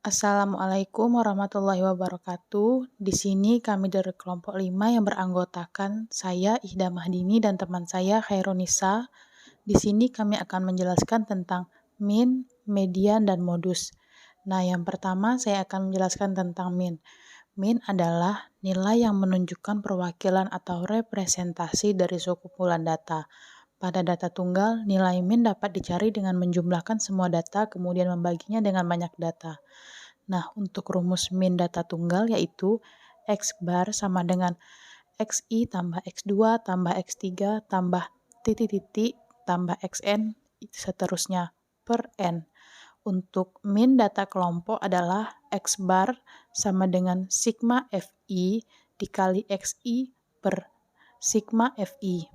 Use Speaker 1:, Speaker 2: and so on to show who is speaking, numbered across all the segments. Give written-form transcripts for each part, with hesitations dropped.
Speaker 1: Assalamualaikum warahmatullahi wabarakatuh. Di sini kami dari kelompok 5 yang beranggotakan saya Ihda Mahdini dan teman saya Khairunisa. Di sini kami akan menjelaskan tentang min, median, dan modus. Nah, yang pertama saya akan menjelaskan tentang min. Min adalah nilai yang menunjukkan perwakilan atau representasi dari sekumpulan data. Pada data tunggal, nilai min dapat dicari dengan menjumlahkan semua data kemudian membaginya dengan banyak data. Nah, untuk rumus min data tunggal yaitu X bar sama dengan XI tambah X2 tambah X3 tambah titik-titik tambah XN seterusnya per N. Untuk min data kelompok adalah X bar sama dengan sigma FI dikali XI per sigma FI.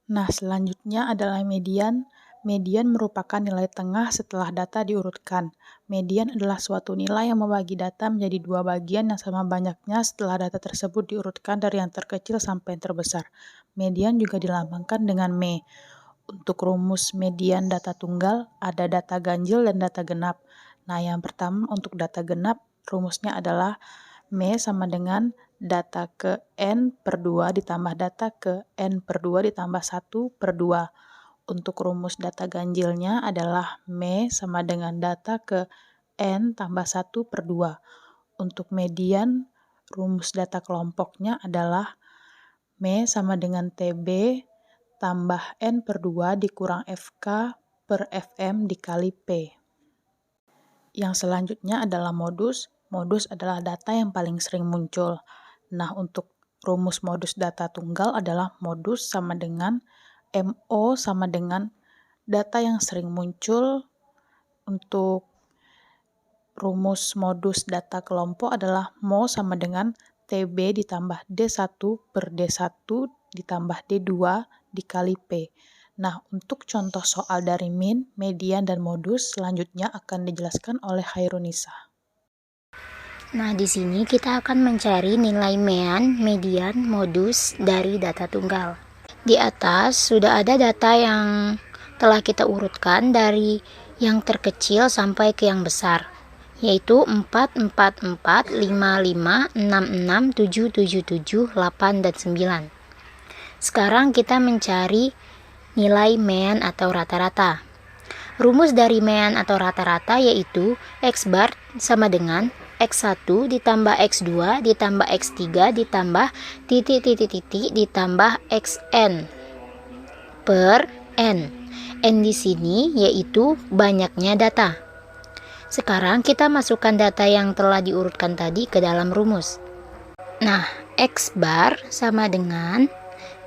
Speaker 1: Nah, selanjutnya adalah median. Median merupakan nilai tengah setelah data diurutkan. Median adalah suatu nilai yang membagi data menjadi dua bagian yang sama banyaknya setelah data tersebut diurutkan dari yang terkecil sampai yang terbesar. Median juga dilambangkan dengan me. Untuk rumus median data tunggal, ada data ganjil dan data genap. Nah, yang pertama untuk data genap, rumusnya adalah me sama dengan data ke N per 2 ditambah data ke N per 2 ditambah 1 per 2. Untuk rumus data ganjilnya adalah me sama dengan data ke N tambah 1 per 2. Untuk median, rumus data kelompoknya adalah me sama dengan TB tambah N per 2 dikurang FK per FM dikali P. Yang selanjutnya adalah modus. Modus adalah data yang paling sering muncul. Nah, untuk rumus modus data tunggal adalah modus sama dengan MO sama dengan data yang sering muncul. Untuk rumus modus data kelompok adalah MO sama dengan TB ditambah D1 per D1 ditambah D2 dikali P. Nah, untuk contoh soal dari min, median, dan modus selanjutnya akan dijelaskan oleh Khairunisa.
Speaker 2: Nah, di sini kita akan mencari nilai mean, median, modus dari data tunggal. Di atas sudah ada data yang telah kita urutkan dari yang terkecil sampai ke yang besar, yaitu 4, 4, 4, 5, 5, 6, 6, 7, 7, 7, 8, dan 9. Sekarang kita mencari nilai mean atau rata-rata. Rumus dari mean atau rata-rata yaitu X bar sama dengan X1 ditambah X2 ditambah X3 ditambah titik-titik-titik ditambah XN per N. N di sini yaitu banyaknya data. Sekarang kita masukkan data yang telah diurutkan tadi ke dalam rumus. Nah, X bar sama dengan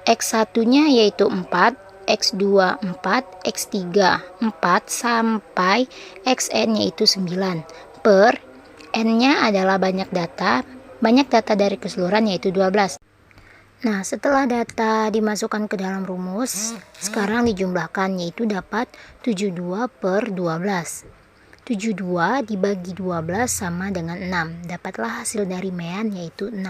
Speaker 2: X1-nya yaitu 4, X2 4, X3 4 sampai XN yaitu 9 per N-nya adalah banyak data dari keseluruhan yaitu 12. Nah, setelah data dimasukkan ke dalam rumus, sekarang dijumlahkan yaitu dapat 72 per 12. 72 dibagi 12 sama dengan 6. Dapatlah hasil dari mean yaitu 6.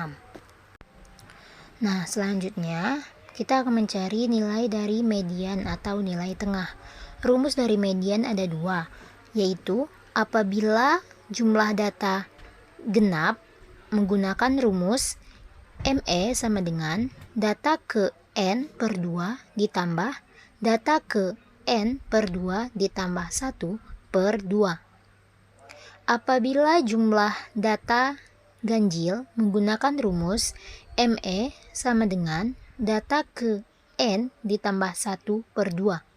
Speaker 2: Nah, selanjutnya kita akan mencari nilai dari median atau nilai tengah. Rumus dari median ada dua, yaitu apabila jumlah data genap menggunakan rumus ME sama dengan data ke N per 2 ditambah data ke N per 2 ditambah 1 per 2. Apabila jumlah data ganjil menggunakan rumus ME sama dengan data ke N ditambah 1 per 2.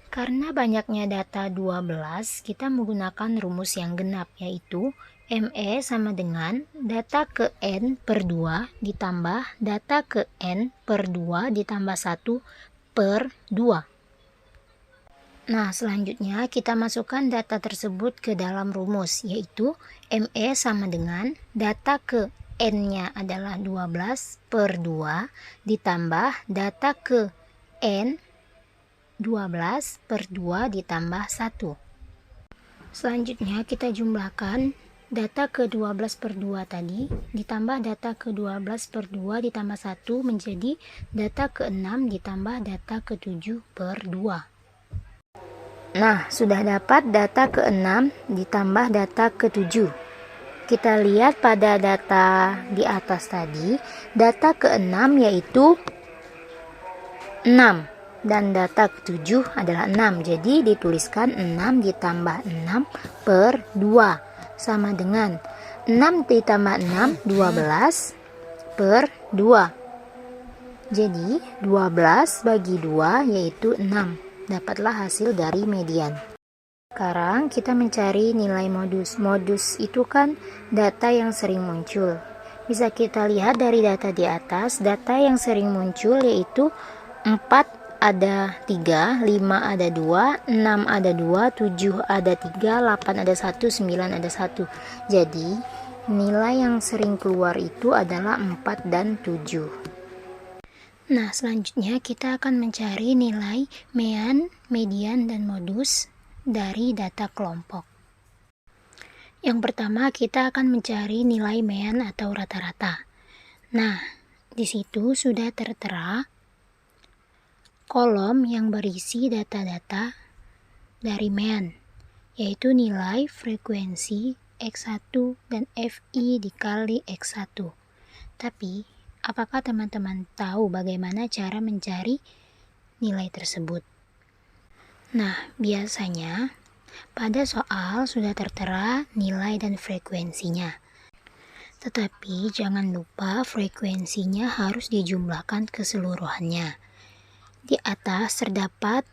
Speaker 2: Karena banyaknya data 12, kita menggunakan rumus yang genap, yaitu ME sama dengan data ke N per 2 ditambah data ke N per 2 ditambah 1 per 2. Nah, selanjutnya kita masukkan data tersebut ke dalam rumus, yaitu ME sama dengan data ke N-nya adalah 12 per 2 ditambah data ke N 12 per 2 ditambah 1. Selanjutnya kita jumlahkan data ke 12 per 2 tadi ditambah data ke 12 per 2 ditambah 1 menjadi data ke 6 ditambah data ke 7 per 2. Nah, sudah dapat data ke-6 ditambah data ke-7. Kita lihat pada data di atas tadi, data ke-6 yaitu 6 dan data ke-7 adalah 6. Jadi dituliskan 6 ditambah 6 per 2 sama dengan 6 ditambah 6, 12 per 2. Jadi 12 bagi 2 yaitu 6. Dapatlah hasil dari median. Sekarang kita mencari nilai modus. Modus itu kan data yang sering muncul. Bisa kita lihat dari data di atas, data yang sering muncul yaitu 4 ada 3, 5 ada 2, 6 ada 2, 7 ada 3, 8 ada 1, 9 ada 1. Jadi nilai yang sering keluar itu adalah 4 dan 7. Nah, selanjutnya kita akan mencari nilai mean, median, dan modus dari data kelompok. Yang pertama, kita akan mencari nilai mean atau rata-rata. Nah, di situ sudah tertera kolom yang berisi data-data dari mean, yaitu nilai frekuensi X1 dan FI dikali X1. Tapi apakah teman-teman tahu bagaimana cara mencari nilai tersebut? Nah, biasanya pada soal sudah tertera nilai dan frekuensinya. Tetapi jangan lupa frekuensinya harus dijumlahkan keseluruhannya. Di atas terdapat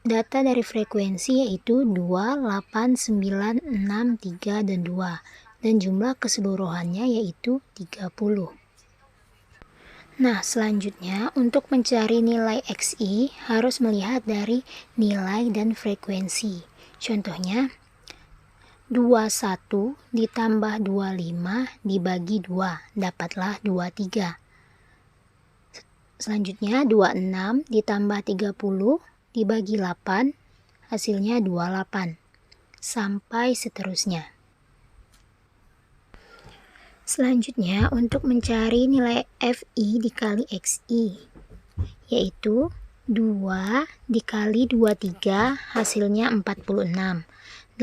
Speaker 2: data dari frekuensi yaitu 2, 8, 9, 6, 3, dan 2. Dan jumlah keseluruhannya yaitu 30. Nah, selanjutnya untuk mencari nilai XI harus melihat dari nilai dan frekuensi. Contohnya, 21 ditambah 25 dibagi 2, dapatlah 23. Selanjutnya, 26 ditambah 30 dibagi 8, hasilnya 28. Sampai seterusnya. Selanjutnya, untuk mencari nilai FI dikali XI, yaitu 2 dikali 23 hasilnya 46.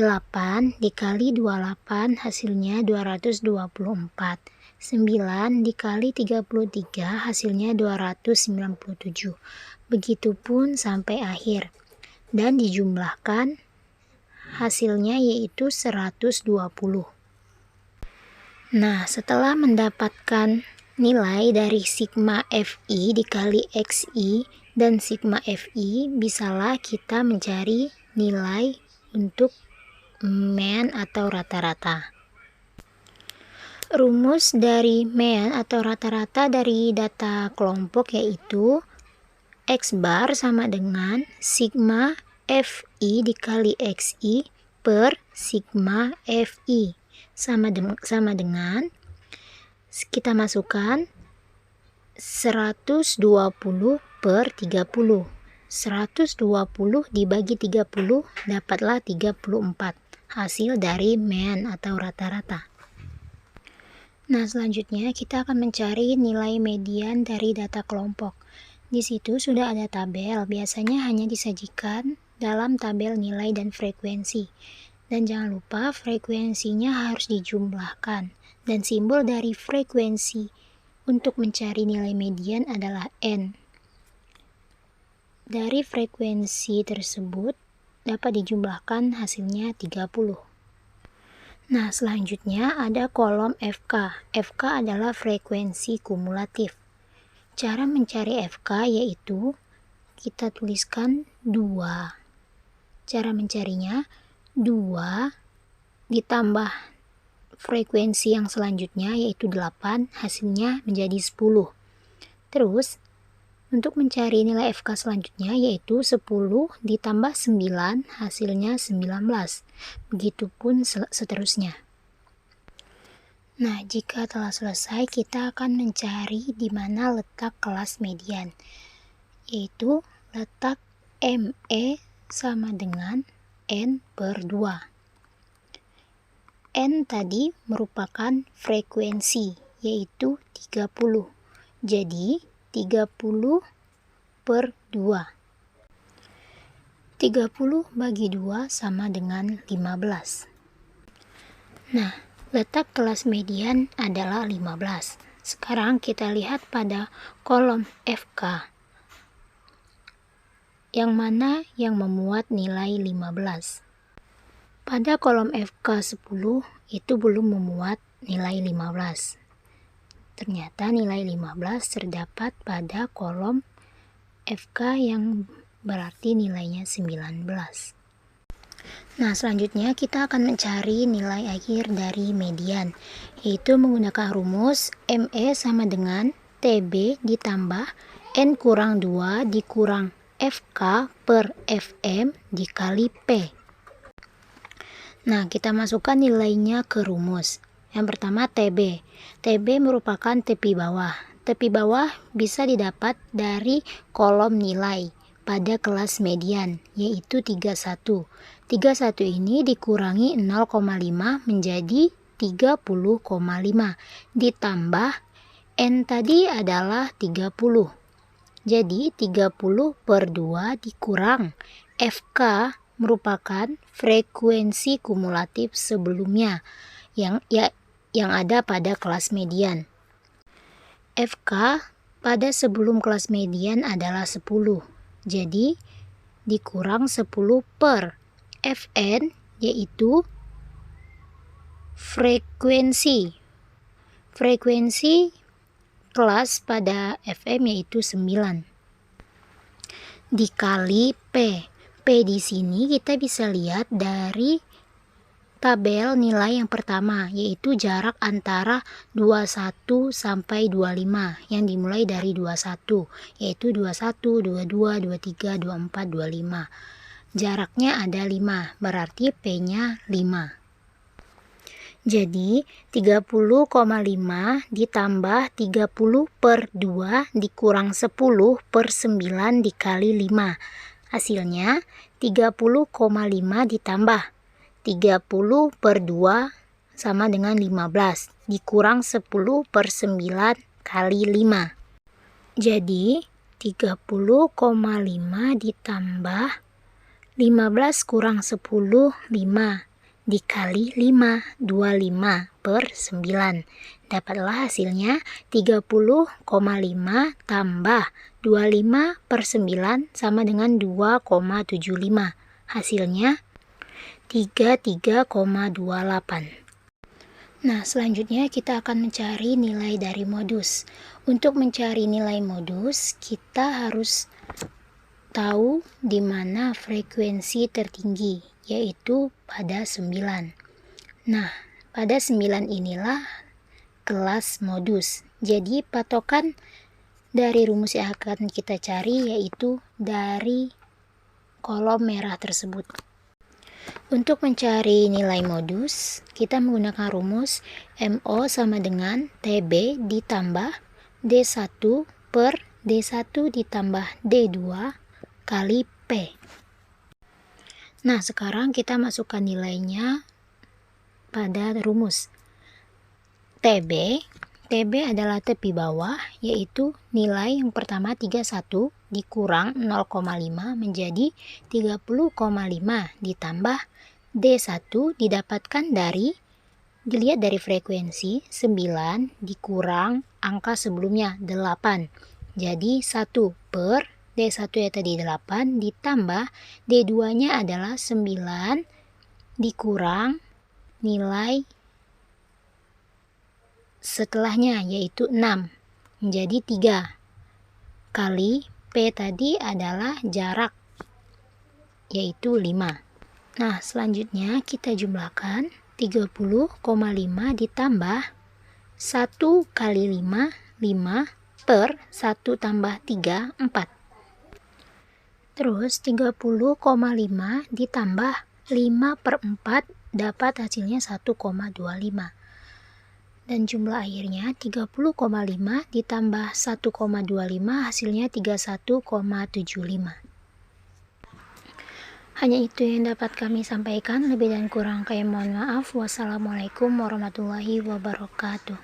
Speaker 2: 8 dikali 28 hasilnya 224. 9 dikali 33 hasilnya 297. Begitupun sampai akhir. Dan dijumlahkan hasilnya yaitu 120. Nah, setelah mendapatkan nilai dari sigma FI dikali XI dan sigma FI, bisalah kita mencari nilai untuk mean atau rata-rata. Rumus dari mean atau rata-rata dari data kelompok yaitu X bar sama dengan sigma FI dikali XI per sigma FI. Sama dengan kita masukkan 120 per 30. 120 dibagi 30 dapatlah 34. Hasil dari mean atau rata-rata. Nah, selanjutnya kita akan mencari nilai median dari data kelompok. Di situ sudah ada tabel, biasanya hanya disajikan dalam tabel nilai dan frekuensi. Dan jangan lupa frekuensinya harus dijumlahkan. Dan simbol dari frekuensi untuk mencari nilai median adalah N. Dari frekuensi tersebut dapat dijumlahkan hasilnya 30. Nah, selanjutnya ada kolom FK. FK adalah frekuensi kumulatif. Cara mencari FK yaitu kita tuliskan 2. Cara mencarinya 2 ditambah frekuensi yang selanjutnya yaitu 8, hasilnya menjadi 10. Terus untuk mencari nilai FK selanjutnya yaitu 10 ditambah 9, hasilnya 19. Begitupun seterusnya. Nah, jika telah selesai, kita akan mencari di mana letak kelas median, yaitu letak ME sama dengan N per 2. N tadi merupakan frekuensi, yaitu 30. Jadi, 30 per 2. 30 bagi 2 sama dengan 15. Nah, letak kelas median adalah 15. Sekarang kita lihat pada kolom FK. Yang mana yang memuat nilai 15. Pada kolom FK 10 itu belum memuat nilai 15. Ternyata nilai 15 terdapat pada kolom FK yang berarti nilainya 19. Nah, selanjutnya kita akan mencari nilai akhir dari median, yaitu menggunakan rumus ME sama dengan TB ditambah N kurang 2 dikurang FK per FM dikali P. Nah, kita masukkan nilainya ke rumus. Yang pertama TB. TB merupakan tepi bawah. Tepi bawah bisa didapat dari kolom nilai pada kelas median, yaitu 31. 31 ini dikurangi 0,5 menjadi 30,5. Ditambah N tadi adalah 30. Jadi 30 per 2 dikurang FK merupakan frekuensi kumulatif sebelumnya yang ada pada kelas median. FK pada sebelum kelas median adalah 10. Jadi dikurang 10 per FN, yaitu frekuensi kelas pada FM yaitu 9 dikali P. P di sini kita bisa lihat dari tabel nilai yang pertama, yaitu jarak antara 21 sampai 25 yang dimulai dari 21, yaitu 21, 22, 23, 24, 25. Jaraknya ada 5, berarti P-nya 5. Jadi 30,5 ditambah 30 per 2 dikurang 10 per 9 dikali 5. Hasilnya 30,5 ditambah 30 per 2 sama dengan 15 dikurang 10 per 9 kali 5. Jadi 30,5 ditambah 15 kurang 10, 5 dikali 5, 25 per 9. Dapatlah hasilnya 30,5 tambah 25 per 9 sama dengan 2,75. Hasilnya 33,28. Nah, selanjutnya kita akan mencari nilai dari modus. Untuk mencari nilai modus, kita harus tahu di mana frekuensi tertinggi, yaitu pada 9. Nah, pada 9 inilah kelas modus. Jadi patokan dari rumus yang akan kita cari yaitu dari kolom merah tersebut. Untuk mencari nilai modus, kita menggunakan rumus MO sama dengan TB ditambah D1 per D1 ditambah D2 kali P. Nah, sekarang kita masukkan nilainya pada rumus. TB adalah tepi bawah, yaitu nilai yang pertama 31 dikurang 0,5 menjadi 30,5 ditambah D1 didapatkan dilihat dari frekuensi 9 dikurang angka sebelumnya 8. Jadi 1 per D1 ya tadi 8 ditambah D2-nya adalah 9 dikurang nilai setelahnya yaitu 6 menjadi 3 kali P tadi adalah jarak yaitu 5. Nah, selanjutnya kita jumlahkan 30,5 ditambah 1 kali 5, 5 per 1 tambah 3, 4. Terus 30,5 ditambah 5 per 4 dapat hasilnya 1,25. Dan jumlah akhirnya 30,5 ditambah 1,25 hasilnya 31,75. Hanya itu yang dapat kami sampaikan. Lebih dan kurang kami mohon maaf. Wassalamualaikum warahmatullahi wabarakatuh.